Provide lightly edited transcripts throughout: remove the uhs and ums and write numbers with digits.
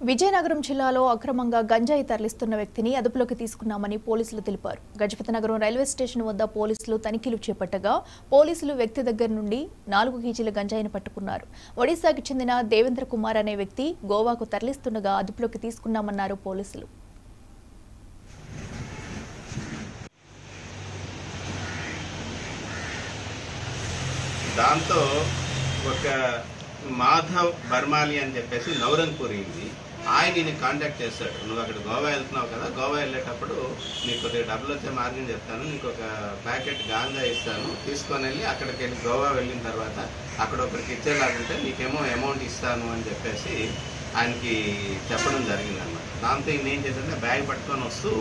విజయనగరం జిల్లాలో అక్రమంగా గంజాయి తరలిస్తున్న వ్యక్తిని అదుపులోకి తీసుకున్నామని పోలీసులు తెలిపారు. గజపతినగరం రైల్వే స్టేషన్ వద్ద పోలీసులు తనిఖీలు చేపట్టగా పోలీసులు వ్యక్తి దగ్గర నుండి 4 కేజీల గంజాయిని పట్టుకున్నారు. ఒడిశాకు చెందిన దేవేంద్ర కుమార్ అనే వ్యక్తి గోవాకు తరలిస్తుండగా అదుపులోకి తీసుకున్నామన్నారు పోలీసులు. దాంతో ఒక మాధవ్ బర్మాలి అని చెప్పేసి నవరంగ్పూర్ ఇది ఆయనని కాంటాక్ట్ చేస్తాడు. నువ్వు అక్కడ గోవా వెళ్తున్నావు కదా, గోవా వెళ్ళేటప్పుడు నీకు కొద్దిగా డబ్బులు వచ్చే మార్గం చెప్తాను, నీకు ఒక ప్యాకెట్ గాంజా ఇస్తాను, తీసుకొని వెళ్ళి అక్కడికి వెళ్ళి గోవా వెళ్ళిన తర్వాత అక్కడ ఒకరికి ఇచ్చేలాగుంటే నీకేమో అమౌంట్ ఇస్తాను అని చెప్పేసి ఆయనకి చెప్పడం జరిగిందన్నమాట. దాంతో ఈయన ఏం చేశాడంటే బ్యాగ్ పట్టుకొని వస్తూ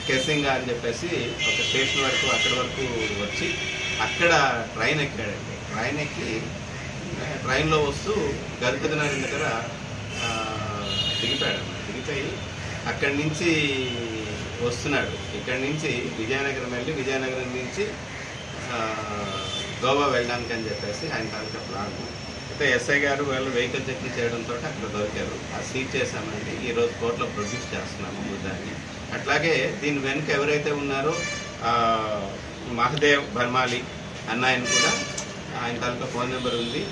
కెసింగా అని చెప్పేసి ఒక స్టేషన్ వరకు అక్కడి వరకు వచ్చి అక్కడ ట్రైన్ ఎక్కాడండి. ట్రైన్ ఎక్కి ట్రైన్లో వస్తూ గజపతినగరం దగ్గర దిగిపోయి అక్కడి నుంచి వస్తున్నాడు. ఇక్కడి నుంచి విజయనగరం వెళ్ళి విజయనగరం నుంచి గోవా వెళ్ళడానికి అని చెప్పేసి ఆయన తాలూకా ప్లాన్. అయితే ఎస్ఐ గారు వాళ్ళు వెహికల్ చెక్ చేయడంతో అక్కడ దొరికారు. ఆ సీజ్ చేశామండి. ఈరోజు కోర్టులో ప్రొడ్యూస్ చేస్తున్నాము ముద్దాన్ని. అట్లాగే దీని వెనుక ఎవరైతే ఉన్నారో మహదేవ్ బర్మాలి అన్న ఆయన కూడా, ఆయన తాలూకా ఫోన్ నెంబర్ ఉంది,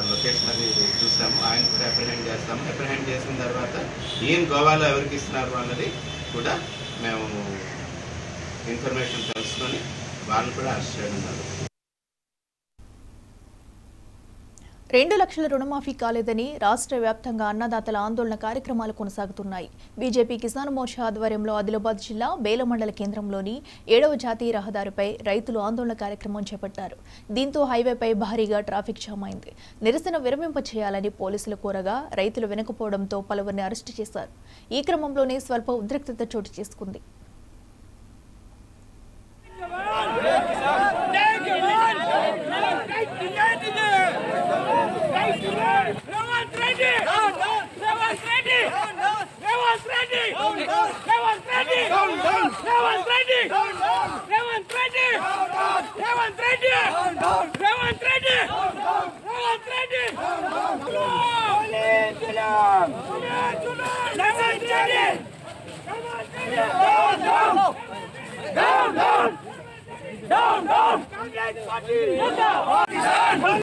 లొకేషన్ అది చూసాము. ఆయన కూడా అప్రిహెండ్ చేస్తాము. అప్రిహెండ్ చేసిన తర్వాత ఈయన గోవాలో ఎవరికి ఇస్తున్నారు అన్నది కూడా మేము ఇన్ఫర్మేషన్ తెలుసుకొని వాళ్ళని కూడా అరెస్ట్ చేయడం జరుగుతుంది. 2 లక్షల రుణమాఫీ కాలేదని రాష్ట్ర వ్యాప్తంగా అన్నదాతల ఆందోళన కార్యక్రమాలు కొనసాగుతున్నాయి. బీజేపీ కిసాన్ మోర్చా ఆధ్వర్యంలో ఆదిలాబాద్ జిల్లా బేల మండల కేంద్రంలోని 7వ జాతీయ రహదారిపై రైతులు ఆందోళన కార్యక్రమం చేపట్టారు. దీంతో హైవేపై భారీగా ట్రాఫిక్ జామ్ అయింది. నిరసన విరమింపచేయాలని పోలీసులు కోరగా రైతులు వెనుకపోవడంతో పలువురిని అరెస్టు చేశారు. ఈ క్రమంలోనే స్వల్ప ఉద్రిక్తత చోటు చేసుకుంది. Down!